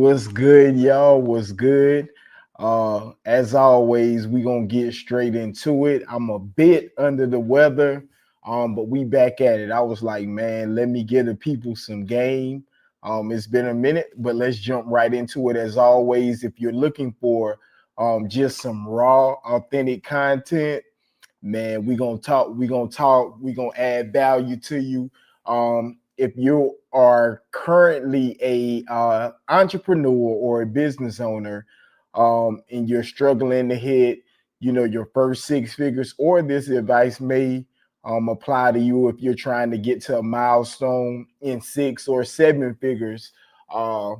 What's good, y'all? What's good? As always, we gonna get straight into it. I'm a bit under the weather, but we back at it. I was like, man, let me give the people some game. It's been a minute, but let's jump right into it. As always, if you're looking for just some raw, authentic content, man, we gonna add value to you. If you are currently a entrepreneur or a business owner, and you're struggling to hit, your first six figures, or this advice may apply to you if you're trying to get to a milestone in six or seven figures. Uh,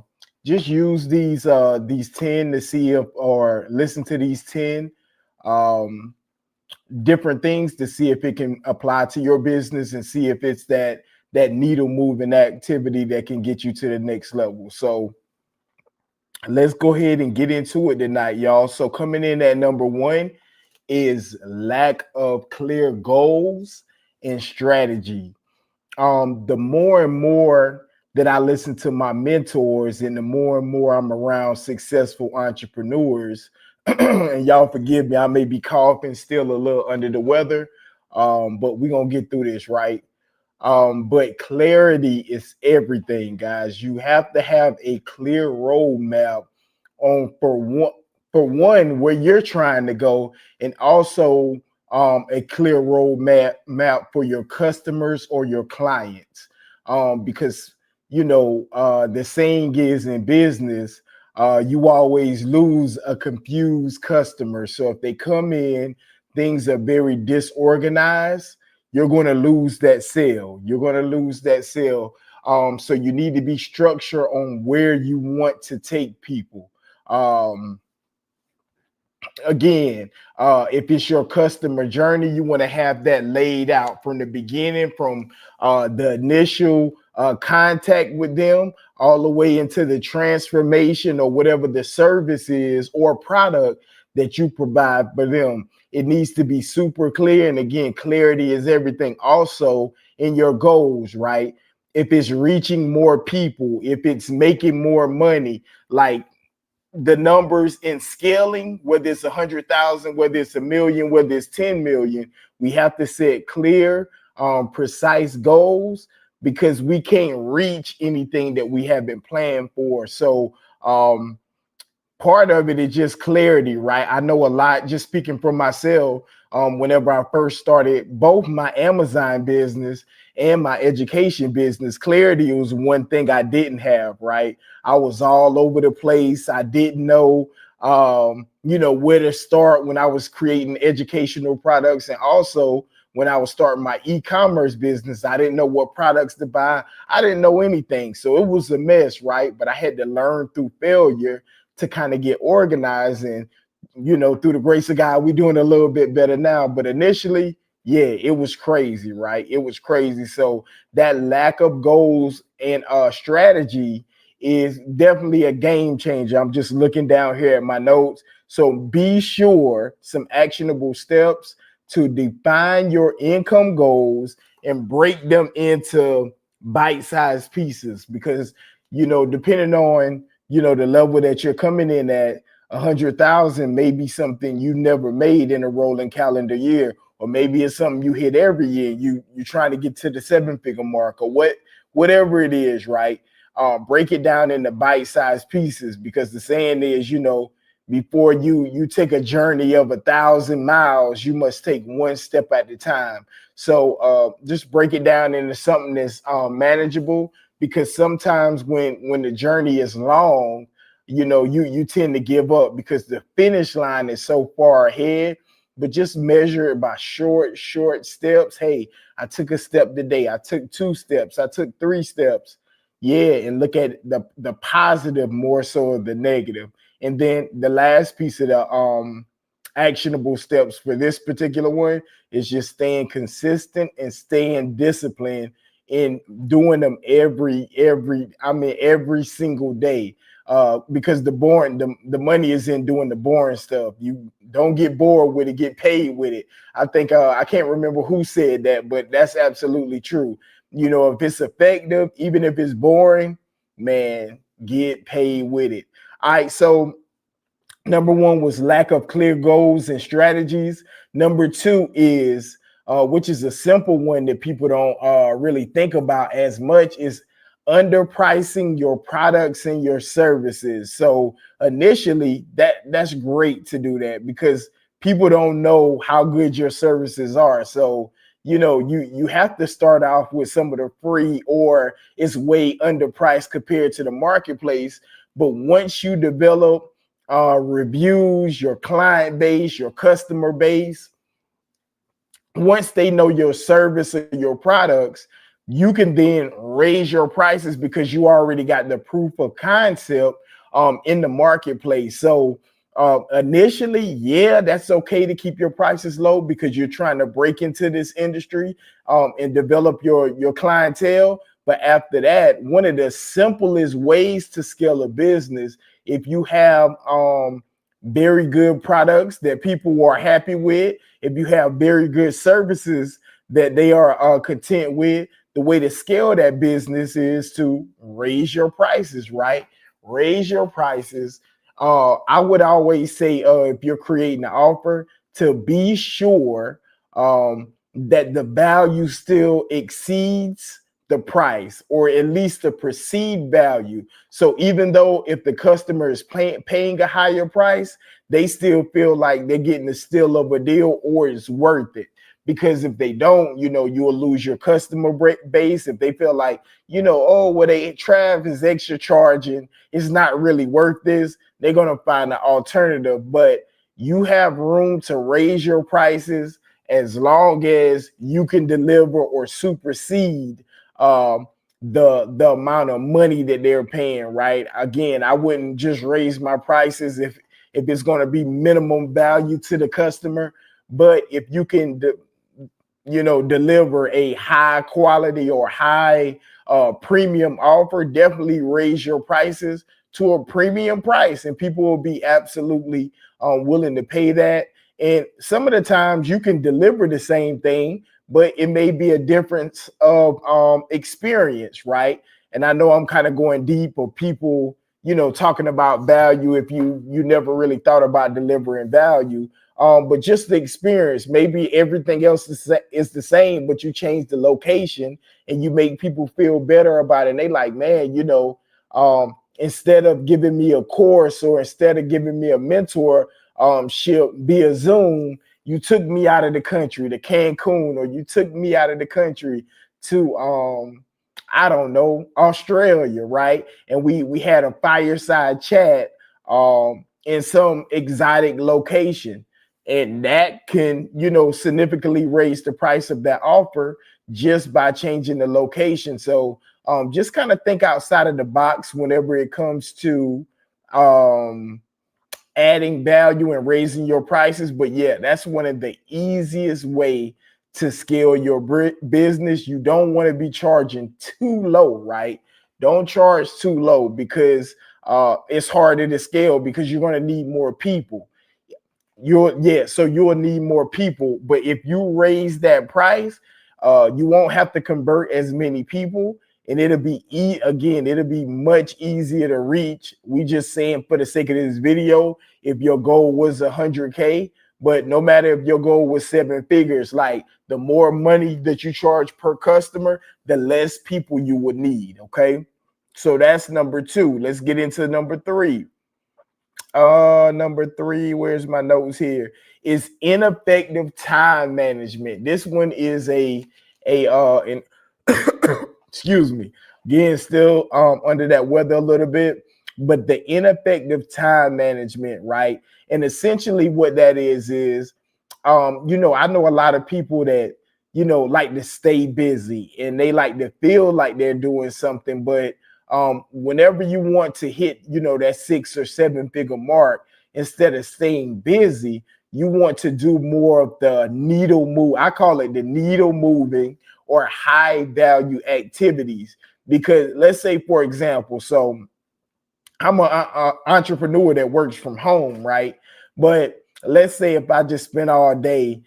just use these 10 to see if, or listen to these 10 um, different things to see if it can apply to your business and see if it's that needle moving activity that can get you to the next level. So let's go ahead and get into it tonight, y'all. So coming in at number one is lack of clear goals and strategy. The more and more that I listen to my mentors and the more and more I'm around successful entrepreneurs, and y'all forgive me, I may be coughing, still a little under the weather, but we're going to get through this, right? But clarity is everything, guys. You have to have a clear roadmap on for one where you're trying to go, and also a clear roadmap map for your customers or your clients. Because the saying is in business, you always lose a confused customer. So if they come in, things are very disorganized, you're going to lose that sale. You're going to lose that sale. So you need to be structured on where you want to take people. Um, Again, if it's your customer journey, you want to have that laid out from the beginning, from the initial contact with them all the way into the transformation or whatever the service is or product that you provide for them. It needs to be super clear. And again, clarity is everything. Also in your goals, right? If it's reaching more people, if it's making more money, like the numbers in scaling, whether it's 100,000, whether it's a million, whether it's 10 million, we have to set clear, precise goals, because we can't reach anything that we haven't planned for. So part of it is just clarity, right? I know a lot, just speaking for myself, whenever I first started both my Amazon business and my education business, clarity was one thing I didn't have, right? I was all over the place. I didn't know, where to start when I was creating educational products. And also when I was starting my e-commerce business, I didn't know what products to buy. I didn't know anything. So it was a mess, right? But I had to learn through failure to kind of get organized. And through the grace of God, we're doing a little bit better now. But initially, yeah, it was crazy, right? It was crazy. So that lack of goals and strategy is definitely a game changer. I'm just looking down here at my notes. So be sure some actionable steps to define your income goals and break them into bite-sized pieces, because depending on the level that you're coming in at, 100,000 may be something you never made in a rolling calendar year, or maybe it's something you hit every year. You're trying to get to the seven-figure mark, or whatever it is, right? Break it down into bite-sized pieces, because the saying is, before you take a journey of 1,000 miles, you must take one step at a time. So just break it down into something that's manageable, because sometimes when the journey is long, you tend to give up because the finish line is so far ahead. But just measure it by short steps. Hey, I took a step today. I took 2 steps. I took 3 steps. Yeah, and look at the positive more so than the negative. And then the last piece of the actionable steps for this particular one is just staying consistent and staying disciplined in doing them every single day. Because the money is in doing the boring stuff. You don't get bored with it, get paid with it. I think I can't remember who said that, but that's absolutely true. If it's effective, even if it's boring, man, get paid with it. All right, so number one was lack of clear goals and strategies. Number two is, which is a simple one that people don't really think about as much, is underpricing your products and your services. So initially, that's great to do that because people don't know how good your services are. So you have to start off with some of the free, or it's way underpriced compared to the marketplace. But once you develop reviews, your client base, your customer base, once they know your service or your products, you can then raise your prices because you already got the proof of concept in the marketplace. So initially, yeah, that's okay to keep your prices low because you're trying to break into this industry and develop your clientele. But after that, one of the simplest ways to scale a business, if you have very good products that people are happy with, if you have very good services that they are content with, the way to scale that business is to raise your prices, right? Raise your prices. I would always say if you're creating an offer, to be sure that the value still exceeds the price, or at least the perceived value. So even though if the customer is paying a higher price, they still feel like they're getting a steal of a deal, or it's worth it. Because if they don't, you'll lose your customer base. If they feel like, oh, well, Trav is extra charging, it's not really worth this, they're going to find an alternative. But you have room to raise your prices as long as you can deliver or supersede the amount of money that they're paying, right? Again, I wouldn't just raise my prices if it's going to be minimum value to the customer. But if you can deliver a high quality or high premium offer, definitely raise your prices to a premium price, and people will be absolutely willing to pay that. And some of the times you can deliver the same thing, but it may be a difference of experience, right? And I know I'm kind of going deep, or people, talking about value if you never really thought about delivering value. But just the experience, maybe everything else is the same, but you change the location and you make people feel better about it. And they like, man, instead of giving me a course, or instead of giving me a mentor via Zoom, you took me out of the country to Cancun, or you took me out of the country to I don't know, Australia, right? And we had a fireside chat in some exotic location. And that can, significantly raise the price of that offer just by changing the location. So just kind of think outside of the box whenever it comes to adding value and raising your prices. But yeah, that's one of the easiest way to scale your business. You don't want to be charging too low, right? Don't charge too low because it's harder to scale because you're going to need more people. So you'll need more people. But if you raise that price, you won't have to convert as many people, and it'll be much easier to reach. We just saying, for the sake of this video, if your goal was 100K, but no matter if your goal was 7 figures, like the more money that you charge per customer, the less people you would need. Okay, so that's number two. Let's get into number three. Number three, where's my notes here? Is ineffective time management. This one is excuse me, again, still under that weather a little bit, but the ineffective time management, right? And essentially what that is I know a lot of people that like to stay busy and they like to feel like they're doing something, but whenever you want to hit, that 6 or 7 figure mark, instead of staying busy, you want to do more of the needle move. I call it the needle moving or high value activities. Because let's say, for example, so I'm an entrepreneur that works from home, right? But let's say if I just spend all day,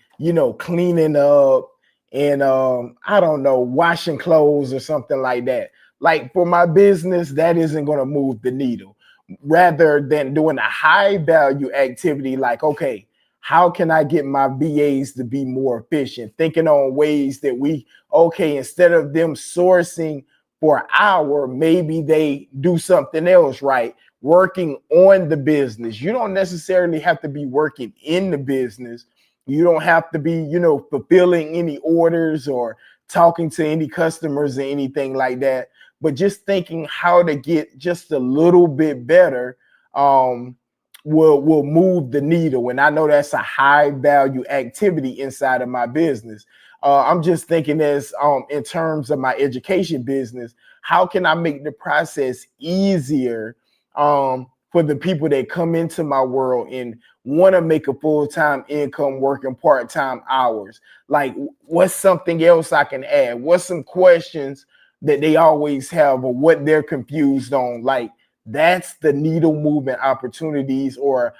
cleaning up and I don't know, washing clothes or something like that. like for my business, that isn't going to move the needle. Rather than doing a high value activity, like, okay, how can I get my VAs to be more efficient? Thinking on ways that okay, instead of them sourcing for an hour, maybe they do something else, right? Working on the business. You don't necessarily have to be working in the business. You don't have to be, fulfilling any orders or talking to any customers or anything like that. But just thinking how to get just a little bit better will move the needle. And I know that's a high value activity inside of my business. I'm just thinking as in terms of my education business, how can I make the process easier for the people that come into my world and want to make a full-time income working part-time hours? Like, what's something else I can add? What's some questions that they always have or what they're confused on? Like, that's the needle movement opportunities or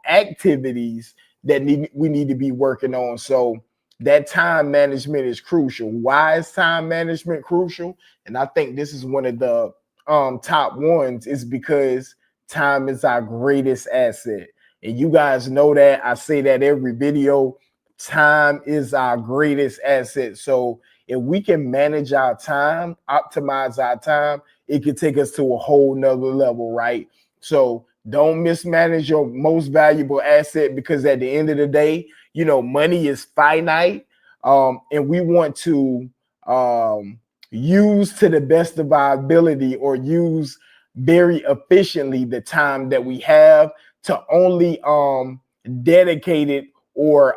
activities that we need to be working on. So that time management is crucial. Why is time management crucial? And I think this is one of the top ones, is because time is our greatest asset. And you guys know that. I say that every video. Time is our greatest asset. So if we can manage our time, optimize our time, it can take us to a whole nother level, right? So don't mismanage your most valuable asset, because at the end of the day, money is finite, and we want to use to the best of our ability, or use very efficiently the time that we have to only dedicate it or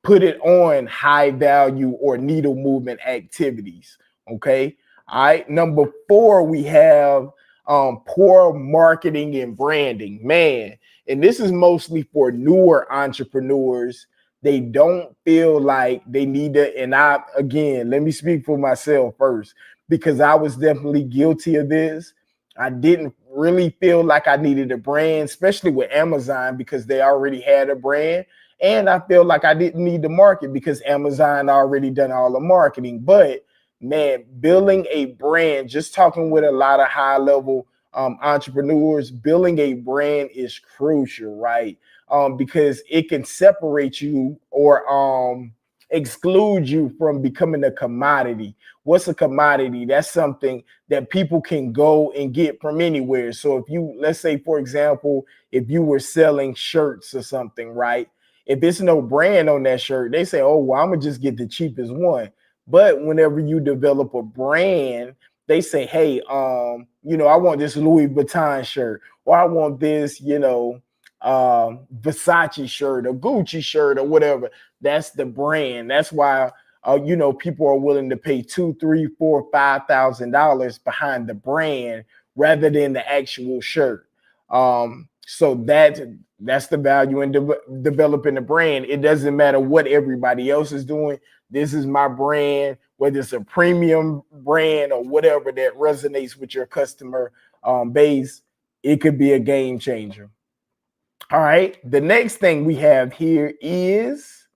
put it on high value or needle movement activities. Okay. All right. Number 4, we have poor marketing and branding. Man, and this is mostly for newer entrepreneurs. They don't feel like they need to. And again, let me speak for myself first, because I was definitely guilty of this. I didn't really feel like I needed a brand, especially with Amazon, because they already had a brand. And I feel like I didn't need to market because Amazon already done all the marketing. But man, building a brand, just talking with a lot of high level entrepreneurs, building a brand is crucial, right? Because it can separate you or exclude you from becoming a commodity. What's a commodity? That's something that people can go and get from anywhere. So if you, let's say, for example, if you were selling shirts or something, right? If it's no brand on that shirt, they say, oh, well, I'm gonna just get the cheapest one. But whenever you develop a brand, they say, hey, I want this Louis Vuitton shirt, or I want this, Versace shirt or Gucci shirt or whatever. That's the brand. That's why people are willing to pay $2, $3, $4, $5,000 behind the brand rather than the actual shirt. So that's the value in developing the brand. It doesn't matter what everybody else is doing. This is my brand, whether it's a premium brand or whatever that resonates with your customer base. It could be a game changer. All right. The next thing we have here is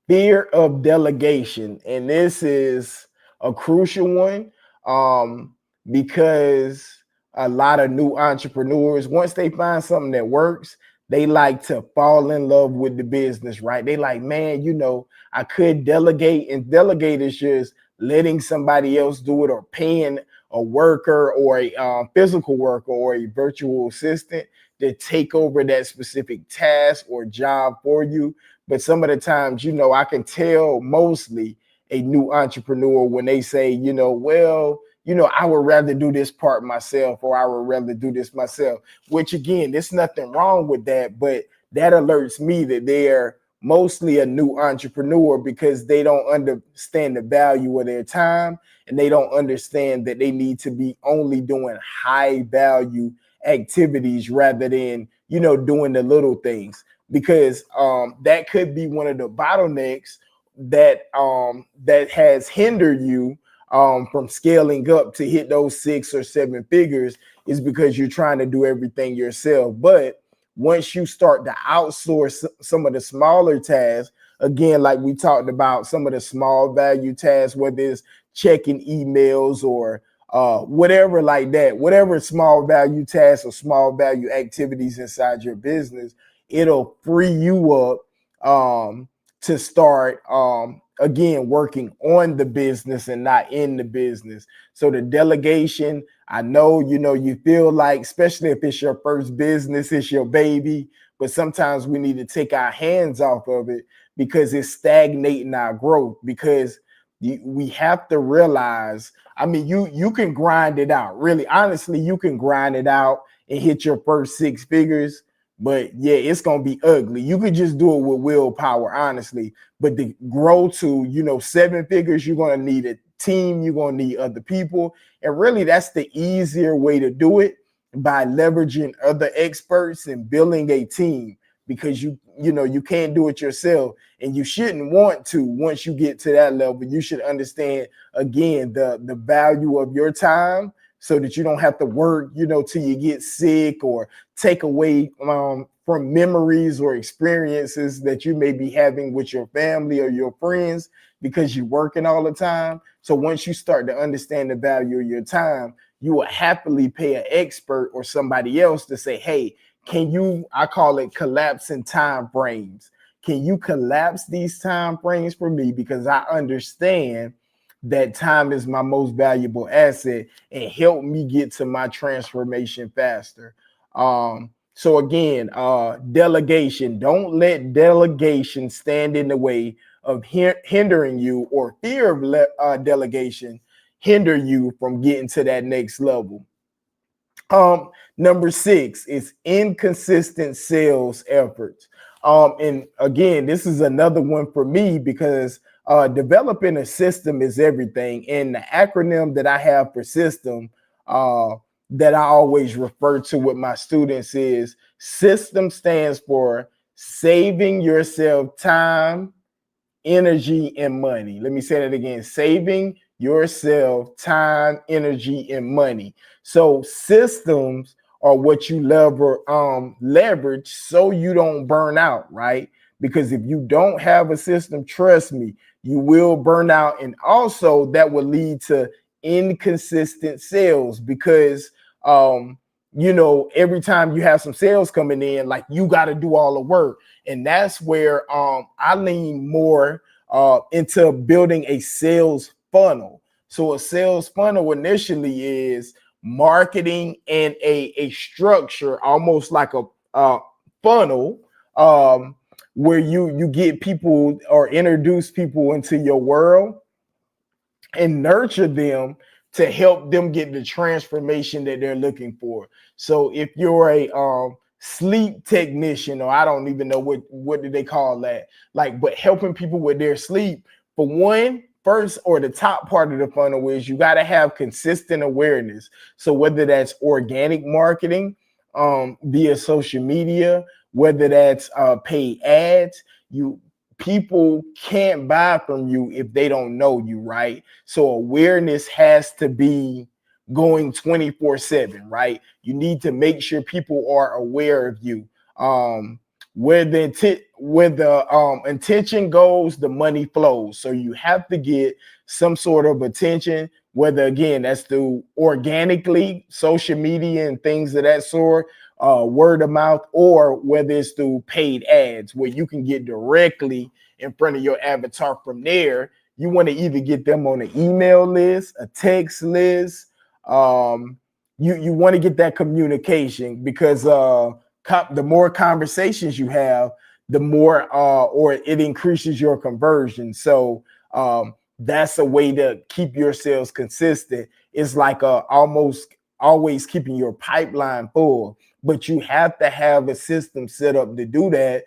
fear of delegation. And this is a crucial one because a lot of new entrepreneurs, once they find something that works, they like to fall in love with the business, right? They like, man, I could delegate, and delegate is just letting somebody else do it, or paying a worker or a physical worker or a virtual assistant to take over that specific task or job for you. But some of the times, I can tell mostly a new entrepreneur when they say, well, I would rather do this part myself, or I would rather do this myself, which again, there's nothing wrong with that. But that alerts me that they're mostly a new entrepreneur because they don't understand the value of their time, and they don't understand that they need to be only doing high value activities rather than, doing the little things, because that could be one of the bottlenecks that has hindered you from scaling up to hit those 6 or 7 figures, is because you're trying to do everything yourself. But once you start to outsource some of the smaller tasks, again, like we talked about, some of the small value tasks, whether it's checking emails or whatever like that, whatever small value tasks or small value activities inside your business, it'll free you up to start again working on the business and not in the business. So the delegation, I know, you feel like, especially if it's your first business, it's your baby, but sometimes we need to take our hands off of it because it's stagnating our growth. Because we have to realize, I mean, you can grind it out. Really, honestly, you can grind it out and hit your first 6 figures, but yeah, it's gonna be ugly. You could just do it with willpower, honestly. But to grow to 7 figures, you're gonna need a team, you're gonna need other people. And really, that's the easier way to do it, by leveraging other experts and building a team, because you can't do it yourself, and you shouldn't want to. Once you get to that level, you should understand again the value of your time, so that you don't have to work till you get sick, or take away from memories or experiences that you may be having with your family or your friends, because you're working all the time. So once you start to understand the value of your time, you will happily pay an expert or somebody else to say, hey, can you, I call it collapsing time frames. Can you collapse these time frames for me? Because I understand that time is my most valuable asset, and help me get to my transformation faster. So again, delegation. Don't let delegation stand in the way of hindering you, or fear of delegation hinder you from getting to that next level. Number 6 is inconsistent sales efforts. And again, this is another one for me, because developing a system is everything. And the acronym that I have for system, that I always refer to with my students, is system stands for saving yourself time, energy, and money. Let me say that again: saving yourself time, energy, and money. So systems are what you leverage so you don't burn out, right? Because if you don't have a system, trust me, you will burn out. And also that will lead to inconsistent sales, because every time you have some sales coming in, like, you got to do all the work. And that's where I lean more into building a sales funnel. So a sales funnel initially is marketing and a structure, almost like a funnel, where you get people or introduce people into your world and nurture them to help them get the transformation that they're looking for. So if you're a sleep technician, or I don't even know what do they call that, like, but helping people with their sleep, for one, first, or the top part of the funnel, is you got to have consistent awareness. So whether that's organic marketing via social media, whether that's paid ads, people can't buy from you if they don't know you, right? So awareness has to be going 24/7, right? You need to make sure people are aware of you. Where the intention goes, the money flows. So you have to get some sort of attention, whether, again, that's through organically, social media and things of that sort, word of mouth, or whether it's through paid ads, where you can get directly in front of your avatar. From there, you want to either get them on an email list, a text list. You want to get that communication, because the more conversations you have, the more or it increases your conversion. So that's a way to keep your sales consistent. It's like almost always keeping your pipeline full, but you have to have a system set up to do that.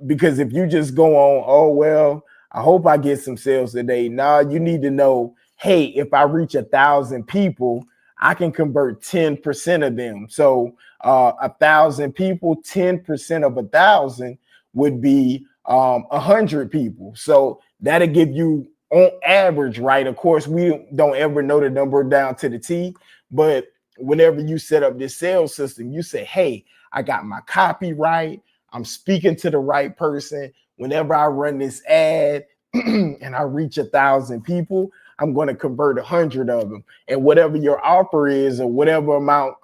Because if you just go on, oh, well, I hope I get some sales today. Nah, you need to know, hey, if I reach 1,000 people, I can convert 10% of them. So 1,000 people, 10% of 1,000 would be 100 people. So that'll give you, on average, right? Of course, we don't ever know the number down to the T, but whenever you set up this sales system, you say, hey, I got my copy right, I'm speaking to the right person. whenever I run this ad and I reach 1,000 people, I'm going to convert 100 of them. And whatever your offer is, or whatever amount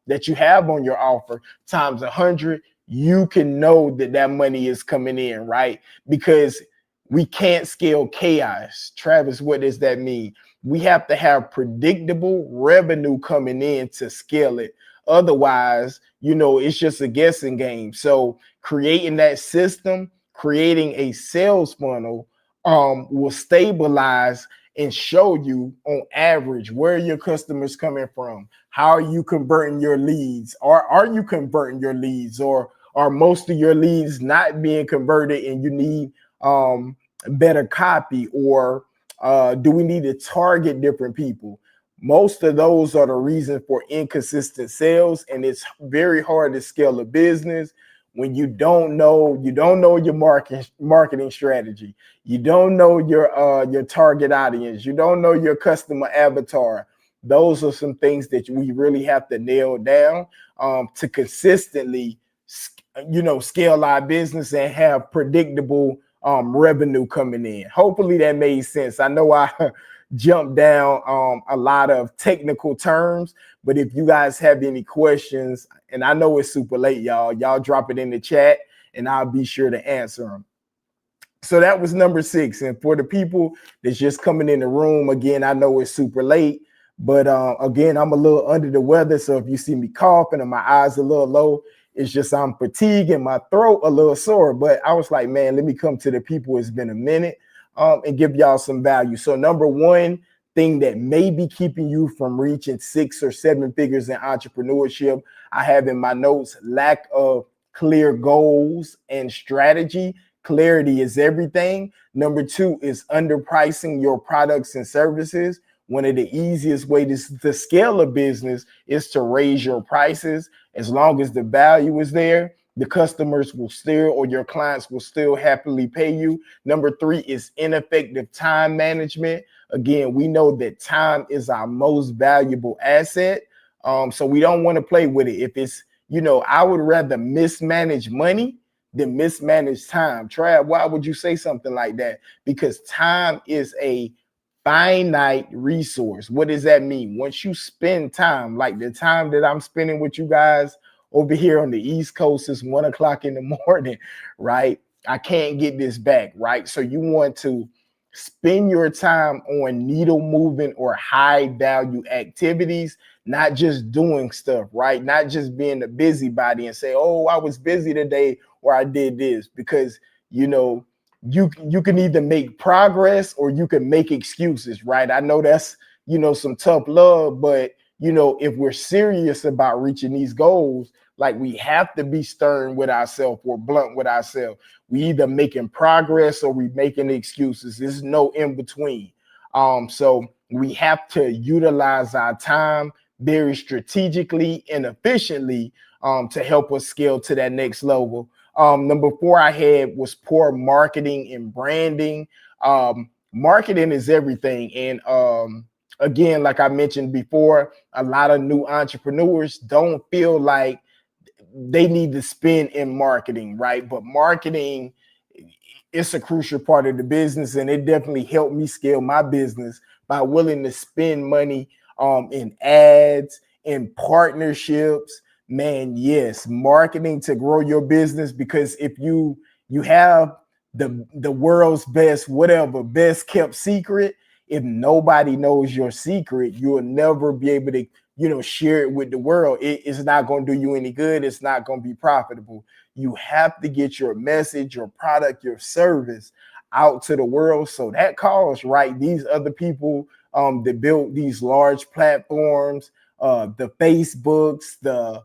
that you have on your offer times 100, you can know that that money is coming in, right? Because we can't scale chaos. Travis, what does that mean? We have to have predictable revenue coming in to scale it. Otherwise, it's just a guessing game. So creating that system, creating a sales funnel will stabilize and show you on average where your customers coming from. How are you converting your leads? Or are you converting your leads? Or are most of your leads not being converted and you need better copy? Or do we need to target different people? Most of those are the reason for inconsistent sales, and it's very hard to scale a business when you don't know your marketing strategy. You don't know your target audience. You don't know your customer avatar. Those are some things that we really have to nail down to consistently, scale our business and have predictable revenue coming in. Hopefully that made sense. I know I jumped down a lot of technical terms, but if you guys have any questions, and I know it's super late, y'all drop it in the chat and I'll be sure to answer them. So that was number 6. And for the people that's just coming in the room, again, I know it's super late, but again, I'm a little under the weather. So if you see me coughing and my eyes a little low, it's just I'm fatigued and my throat a little sore. But I was like, man, let me come to the people. It's been a minute and give y'all some value. So number 1 thing that may be keeping you from reaching 6 or 7 figures in entrepreneurship, I have in my notes, lack of clear goals and strategy. Clarity is everything. Number 2 is underpricing your products and services. One of the easiest ways to scale a business is to raise your prices. As long as the value is there, the customers will still, or your clients will still happily pay you. Number 3 is ineffective time management. Again, we know that time is our most valuable asset. So we don't want to play with it. If it's, I would rather mismanage money than mismanage time. Trav, why would you say something like that? Because time is a finite resource. What does that mean? Once you spend time, like the time that I'm spending with you guys over here on the East Coast is 1 o'clock in the morning, right? I can't get this back, right? So you want to spend your time on needle moving or high value activities, not just doing stuff, right? Not just being a busybody and say, oh, I was busy today or I did this, because, you can either make progress or you can make excuses, right? I know that's, some tough love, but, if we're serious about reaching these goals, like we have to be stern with ourselves or blunt with ourselves. We either making progress or we making excuses. There's no in between. So we have to utilize our time very strategically and efficiently to help us scale to that next level. Number 4 I had was poor marketing and branding. Marketing is everything. And again, like I mentioned before, a lot of new entrepreneurs don't feel like they need to spend in marketing, right? But marketing, it's a crucial part of the business, and it definitely helped me scale my business by willing to spend money in ads, in partnerships. Man, yes, marketing to grow your business, because if you have the world's best kept secret, if nobody knows your secret, you'll never be able to share it with the world. It's not going to do you any good. It's not going to be profitable. You have to get your message, your product, your service out to the world. So that costs, right? These other people that built these large platforms, the Facebooks, the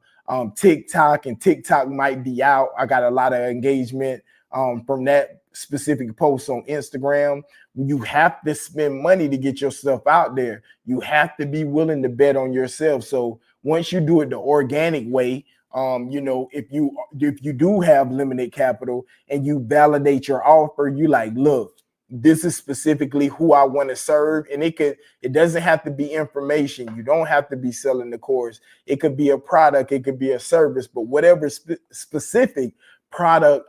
TikTok, and TikTok might be out. I got a lot of engagement from that specific post on Instagram. You have to spend money to get your stuff out there. You have to be willing to bet on yourself. So once you do it the organic way, if you do have limited capital and you validate your offer, you like, look, this is specifically who I want to serve. And it doesn't have to be information. You don't have to be selling the course. It could be a product. It could be a service, but whatever specific product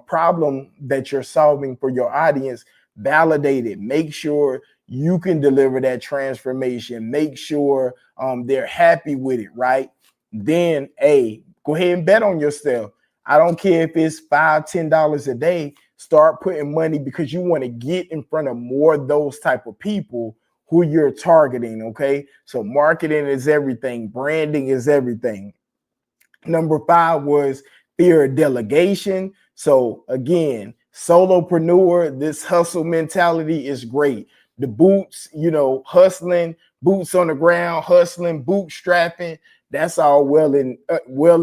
problem that you're solving for your audience, validate it. Make sure you can deliver that transformation. Make sure they're happy with it, right? Then, hey, go ahead and bet on yourself. I don't care if it's $5, $10 a day. Start putting money because you want to get in front of more of those type of people who you're targeting. Okay, so marketing is everything, branding is everything. Number 5 was fear of delegation. So again, solopreneur, this hustle mentality is great. The boots, hustling, boots on the ground, hustling, bootstrapping, that's all well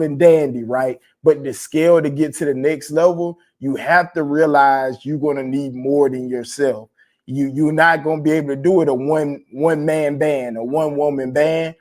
and dandy, right? But the scale to get to the next level, you have to realize you're going to need more than yourself. You're not going to be able to do it a one man band, a one woman band.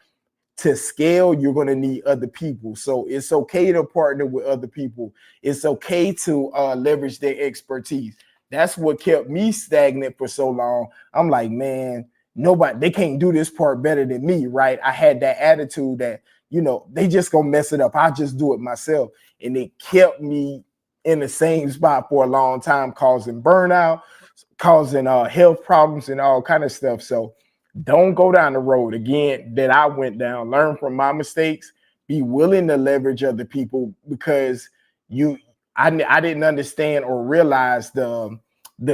To scale, you're going to need other people. So it's okay to partner with other people. It's okay to leverage their expertise. That's what kept me stagnant for so long. I'm like, man, they can't do this part better than me, right? I had that attitude that, they just gonna mess it up. I just do it myself. And it kept me in the same spot for a long time, causing burnout, causing health problems and all kind of stuff. So don't go down the road again that I went down. Learn from my mistakes. Be willing to leverage other people because I didn't understand or realize the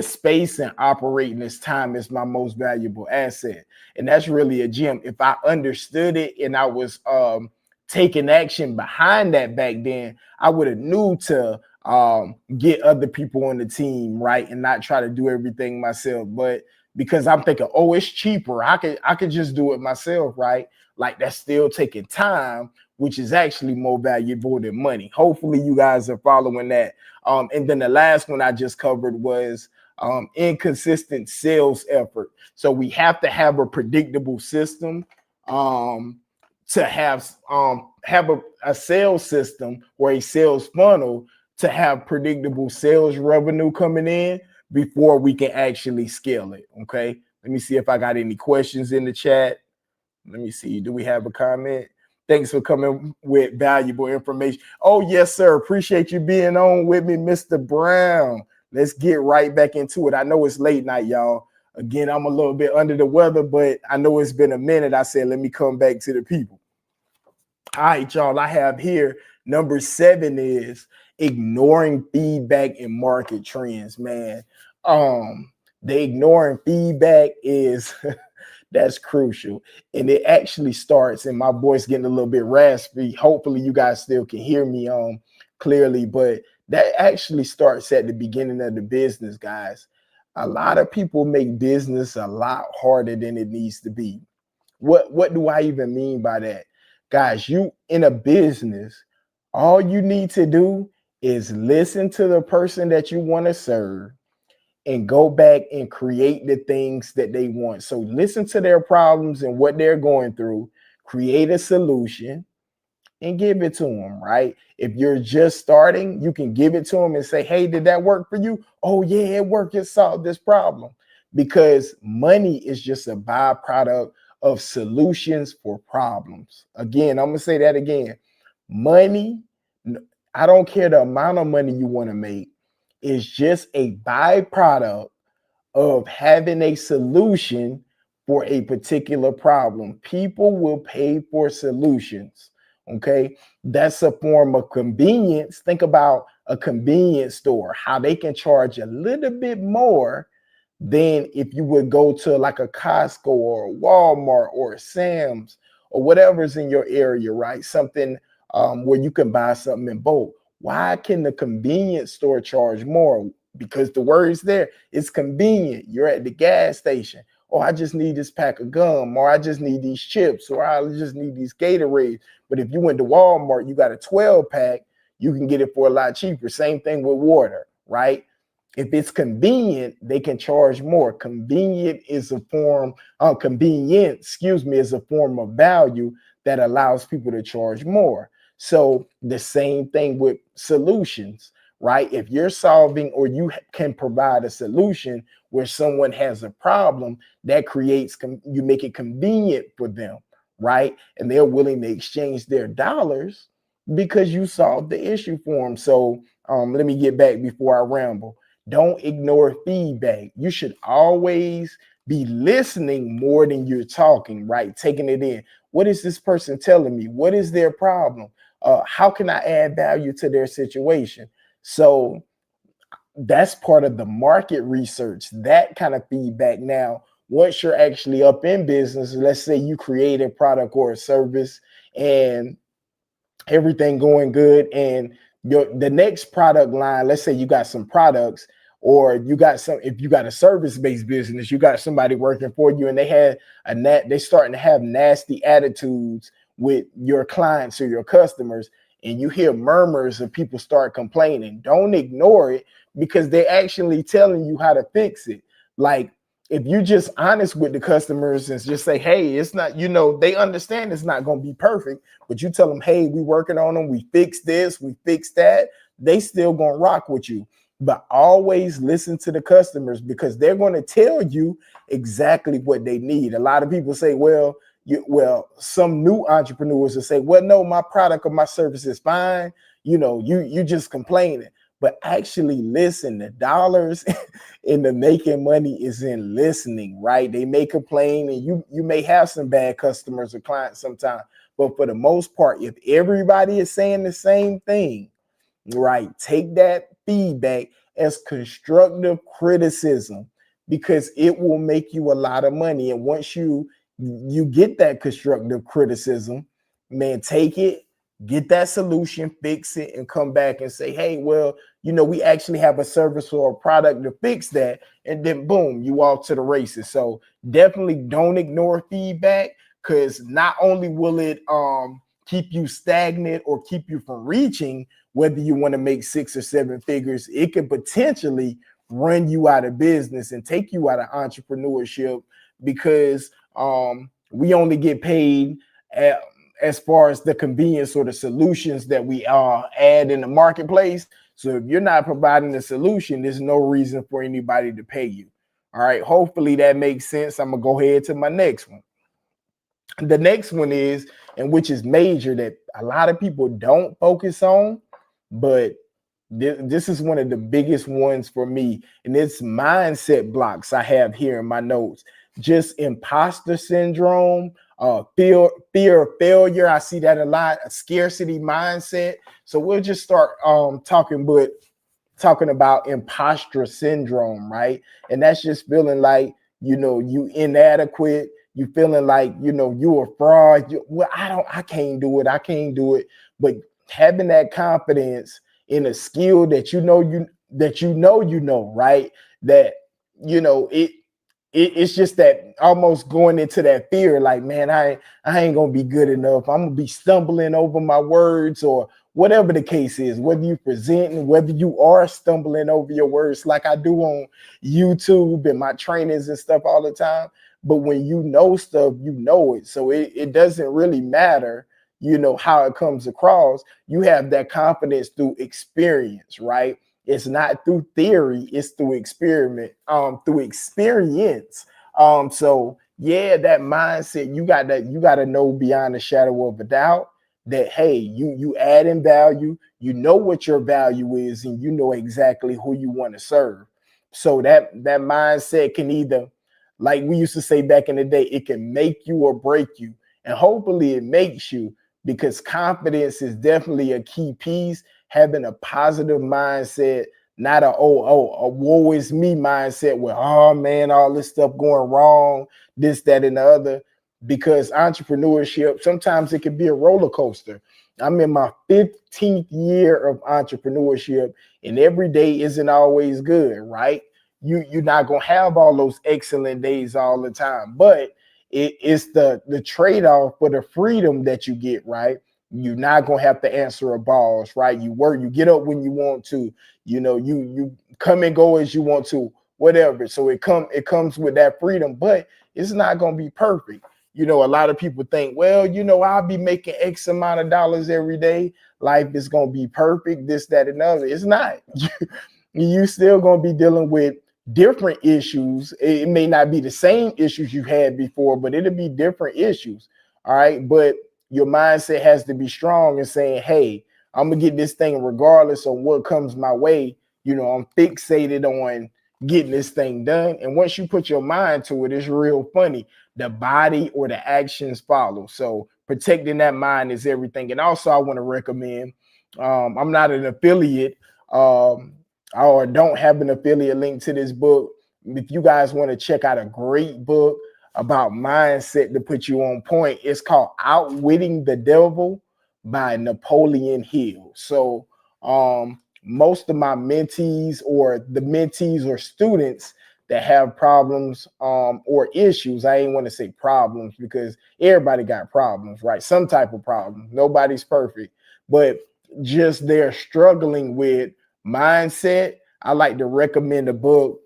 space and operating this time is my most valuable asset. And that's really a gem. If I understood it and I was taking action behind that back then, I would have knew to get other people on the team, right? And not try to do everything myself. But because I'm thinking, oh, it's cheaper. I could just do it myself, right? Like that's still taking time, which is actually more valuable than money. Hopefully you guys are following that. And then the last one I just covered was inconsistent sales effort. So we have to have a predictable system to have a sales system or a sales funnel to have predictable sales revenue coming in before we can actually scale it. Okay. Let me see if I got any questions in the chat. Let me see. Do we have a comment? Thanks for coming with valuable information. Oh, yes, sir. Appreciate you being on with me, Mr. Brown. Let's get right back into it. I know it's late night, y'all. Again, I'm a little bit under the weather, but I know it's been a minute. I said, let me come back to the people. All right, y'all. I have here number 7 is ignoring feedback and market trends, man. The ignoring feedback is that's crucial. And it actually starts, and my voice getting a little bit raspy. Hopefully you guys still can hear me clearly, but that actually starts at the beginning of the business, guys. A lot of people make business a lot harder than it needs to be. What do I even mean by that? Guys, you in a business, all you need to do is listen to the person that you want to serve and go back and create the things that they want. So listen to their problems and what they're going through, create a solution and give it to them, right? If you're just starting, you can give it to them and say, hey, did that work for you? Oh, yeah, it worked. It solved this problem. Because money is just a byproduct of solutions for problems. Again, I'm going to say that again. Money, I don't care the amount of money you want to make, is just a byproduct of having a solution for a particular problem. People will pay for solutions. Okay, that's a form of convenience. Think about a convenience store, how they can charge a little bit more than if you would go to like a Costco or a Walmart or a Sam's or whatever's in your area, right? Something where you can buy something in bulk. Why can the convenience store charge more? Because the word's there. It's convenient. You're at the gas station. Oh, I just need this pack of gum, or I just need these chips, or I just need these Gatorades. But if you went to Walmart, you got a 12 pack, you can get it for a lot cheaper. Same thing with water, right? If it's convenient, they can charge more. Convenient is a form, is a form of value that allows people to charge more. So the same thing with solutions, right? If you're solving or you can provide a solution where someone has a problem, that creates, you make it convenient for them, right? And they're willing to exchange their dollars because you solved the issue for them. So Let me get back before I ramble. Don't ignore feedback. You should always be listening more than you're talking, right? Taking it in. What is this person telling me? What is their problem? How can I add value to their situation? So that's part of the market research, that kind of feedback. Now, once you're actually up in business, let's say you create a product or a service and everything going good, and the next product line, let's say you got some products, or you got some, if you got a service-based business, you got somebody working for you and they starting to have nasty attitudes with your clients or your customers, and you hear murmurs of people start complaining. Don't ignore it, because they're actually telling you how to fix it. Like, if you just honest with the customers and just say, hey, it's not, they understand it's not going to be perfect, but you tell them, hey, we working on them, we fixed this, we fixed that, they still going to rock with you. But always listen to the customers, because they're going to tell you exactly what they need. A lot of people say, well, some new entrepreneurs will say, well, no, my product or my service is fine. You just complaining. But actually listen. The dollars in the making money is in listening, right? They may complain, and you may have some bad customers or clients sometimes, but for the most part, if everybody is saying the same thing, right, take that feedback as constructive criticism, because it will make you a lot of money. And once you get that constructive criticism, man, take it, get that solution, fix it, and come back and say, hey, well, we actually have a service or a product to fix that. And then boom, you off to the races. So definitely don't ignore feedback, because not only will it keep you stagnant or keep you from reaching whether you want to make 6 or 7 figures, it could potentially run you out of business and take you out of entrepreneurship, because we only get paid as far as the convenience or the solutions that we add in the marketplace. So if you're not providing the solution, there's no reason for anybody to pay you. All right, hopefully that makes sense. I'm gonna go ahead to my next one. The next one is, and which is major, that a lot of people don't focus on, but this is one of the biggest ones for me, and it's mindset blocks I have here in my notes. Just imposter syndrome, fear of failure. I see that a lot. A scarcity mindset. So we'll just start talking about imposter syndrome, right? And that's just feeling like you inadequate. You feeling like you a fraud. I can't do it. I can't do it. But having that confidence in a skill that right? That it's just that almost going into that fear, like, man, I ain't gonna be good enough. I'm gonna be stumbling over my words, or whatever the case is, whether you present, whether you are stumbling over your words, like I do on YouTube and my trainings and stuff all the time. But when you know stuff, you know it. So it doesn't really matter, how it comes across. You have that confidence through experience, right? It's not through theory, it's through through experience. So yeah, that mindset, you got to know beyond a shadow of a doubt that, hey, you add in value, you know what your value is, and you know exactly who you want to serve. So that mindset can either, like we used to say back in the day, it can make you or break you. And hopefully it makes you, because confidence is definitely a key piece. Having a positive mindset, not a woe is me mindset where, oh man, all this stuff going wrong, this, that, and the other. Because entrepreneurship, sometimes it can be a roller coaster. I'm in my 15th year of entrepreneurship, and every day isn't always good, right? You're not gonna have all those excellent days all the time, but it's the trade-off for the freedom that you get, right? You're not gonna have to answer a boss, right? You get up when you want to, you come and go as you want to, whatever. So it comes with that freedom, but it's not gonna be perfect. A lot of people think, well, I'll be making X amount of dollars every day. Life is gonna be perfect, this, that, and other. It's not. You still gonna be dealing with different issues. It may not be the same issues you had before, but it'll be different issues. All right. But your mindset has to be strong and saying, hey, I'm gonna get this thing regardless of what comes my way. I'm fixated on getting this thing done. And once you put your mind to it, it's real funny. The body or the actions follow. So protecting that mind is everything. And also, I want to recommend. I'm not an affiliate, or don't have an affiliate link to this book. If you guys want to check out a great book about mindset to put you on point, it's called Outwitting the Devil by Napoleon Hill. So most of my mentees or the mentees or students that have problems or issues, I ain't want to say problems because everybody got problems, right? Some type of problem. Nobody's perfect, but just they're struggling with mindset. I like to recommend a book,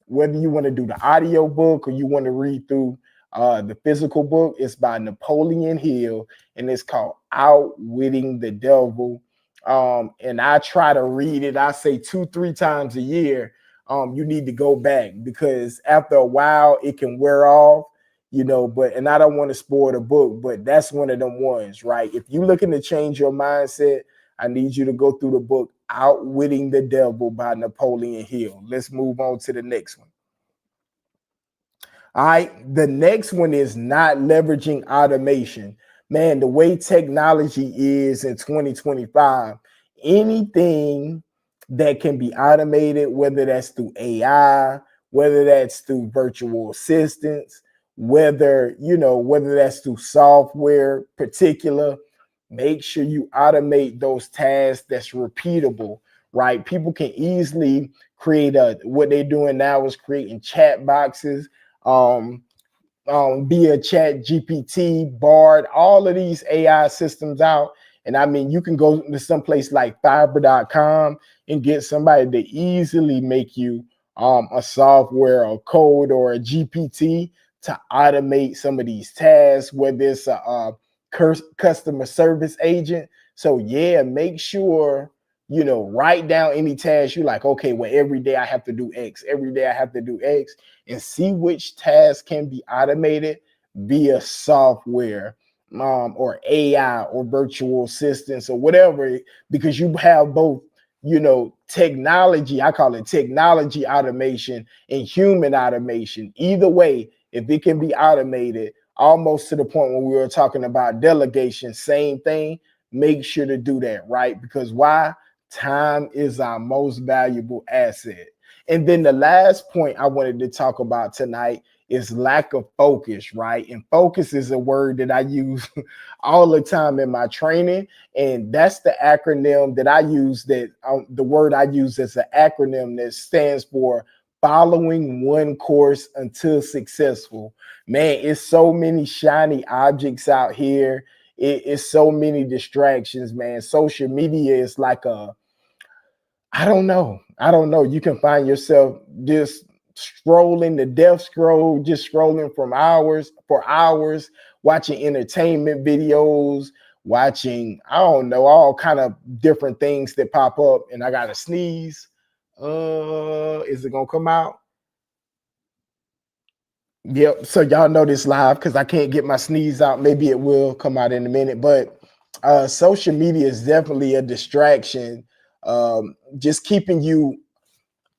whether you want to do the audio book or you want to read through the physical book. It's by Napoleon Hill, and it's called Outwitting the Devil. And I try to read it, I say 2-3 times a year. You need to go back because after a while it can wear off, but and I don't want to spoil the book, but that's one of them ones, right? If you're looking to change your mindset, I need you to go through the book Outwitting the Devil by Napoleon Hill. Let's move on to the next one. All right. The next one is not leveraging automation. Man, the way technology is in 2025, anything that can be automated, whether that's through AI, whether that's through virtual assistants, whether that's through software particular, make sure you automate those tasks that's repeatable, right? People can easily create what they're doing now is creating chat boxes, um, via Chat GPT, Bard, all of these AI systems out. And I mean, you can go to some place like fiverr.com and get somebody to easily make you a software or code or a GPT to automate some of these tasks, whether it's a customer service agent. So yeah, make sure write down any task you like. Okay, well, every day I have to do X. Every day I have to do X, and see which tasks can be automated via software, or AI or virtual assistants or whatever, because you have both, technology, I call it technology automation and human automation. Either way, if it can be automated, almost to the point when we were talking about delegation, same thing, make sure to do that, right? Because why? Time is our most valuable asset. And then the last point I wanted to talk about tonight is lack of focus, right? And focus is a word that I use all the time in my training. And that's the acronym that I use, the word I use as an acronym that stands for following one course until successful. Man, it's so many shiny objects out here. It's so many distractions, man. Social media is like I don't know. I don't know. You can find yourself just scrolling the death scroll, just scrolling for hours, watching entertainment videos, watching, I don't know, all kind of different things that pop up. And I gotta sneeze. Is it gonna come out? Yep. So y'all know this live because I can't get my sneeze out. Maybe it will come out in a minute. But social media is definitely a distraction. Just keeping you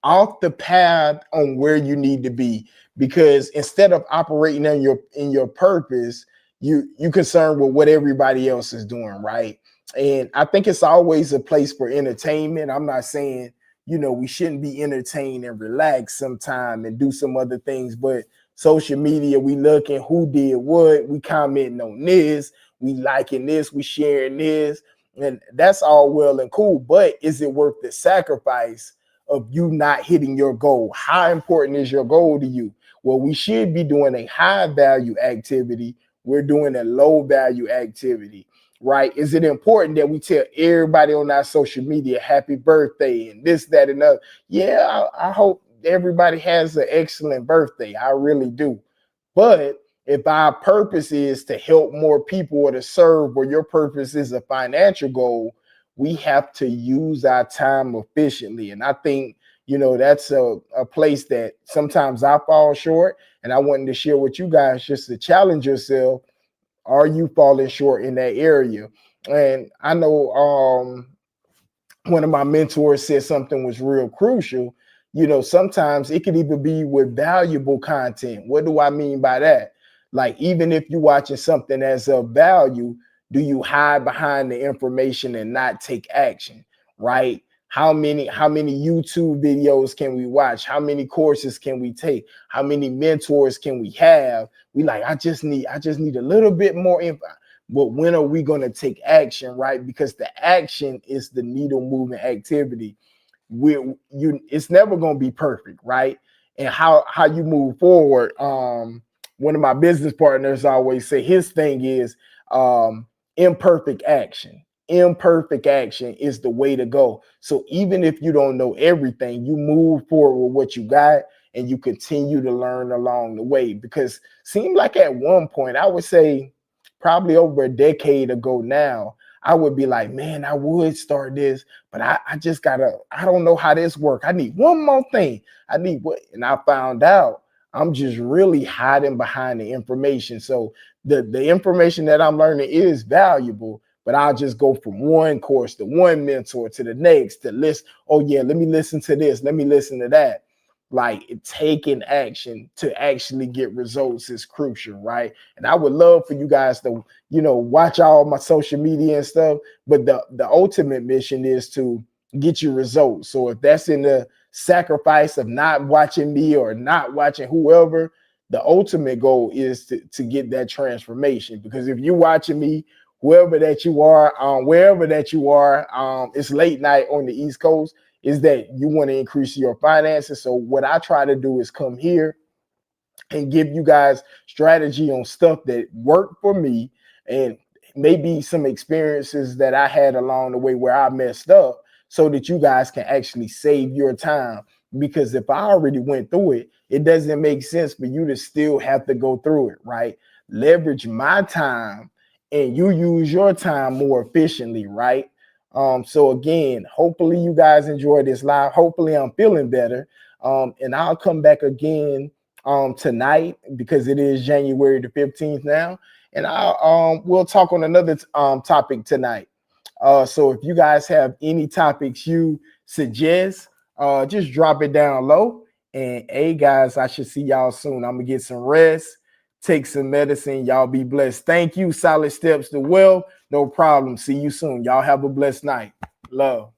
off the path on where you need to be, because instead of operating in your purpose, you concerned with what everybody else is doing, right? And I think it's always a place for entertainment. I'm not saying we shouldn't be entertained and relax sometime and do some other things, but social media, we looking who did what, we commenting on this, we liking this, we sharing this, and that's all well and cool, but is it worth the sacrifice of you not hitting your goal? How important is your goal to you? Well, we should be doing a high value activity. We're doing a low value activity, right? Is it important that we tell everybody on our social media happy birthday and this, that, and other? Yeah, I hope everybody has an excellent birthday. I really do. But if our purpose is to help more people or to serve, or your purpose is a financial goal, we have to use our time efficiently. And I think, that's a place that sometimes I fall short. And I wanted to share with you guys just to challenge yourself. Are you falling short in that area? And I know one of my mentors said something was real crucial. You know, sometimes it could even be with valuable content. What do I mean by that? Like, even if you're watching something as of value, do you hide behind the information and not take action? Right? How many YouTube videos can we watch? How many courses can we take? How many mentors can we have? We like, I just need a little bit more info. But when are we going to take action, right? Because the action is the needle moving activity. It's never going to be perfect, right? And how you move forward. One of my business partners always say his thing is imperfect action. Imperfect action is the way to go. So even if you don't know everything, you move forward with what you got and you continue to learn along the way. Because seemed like at one point, I would say probably over a decade ago now, I would be like, man, I would start this, but I just gotta, I don't know how this works. I need one more thing. I need what, and I found out I'm just really hiding behind the information. So the information that I'm learning is valuable, but I'll just go from one course to one mentor to the next to list. Oh yeah, let me listen to this. Let me listen to that. Like taking action to actually get results is crucial, right? And I would love for you guys to, watch all my social media and stuff. But the ultimate mission is to get you results. So if that's in the sacrifice of not watching me or not watching whoever, the ultimate goal is to get that transformation. Because if you're watching me, whoever that you are, wherever that you are, it's late night on the East Coast, is that you want to increase your finances. So what I try to do is come here and give you guys strategy on stuff that worked for me and maybe some experiences that I had along the way where I messed up so that you guys can actually save your time. Because if I already went through it, it doesn't make sense for you to still have to go through it, right? Leverage my time and you use your time more efficiently, right? So again, hopefully you guys enjoy this live. Hopefully I'm feeling better. And I'll come back again tonight because it is January the 15th now. And we'll talk on another topic tonight. So if you guys have any topics you suggest, just drop it down low. And hey guys, I should see y'all soon. I'm gonna get some rest, take some medicine. Y'all be blessed. Thank you. Solid steps to wealth. No problem. See you soon. Y'all have a blessed night. Love.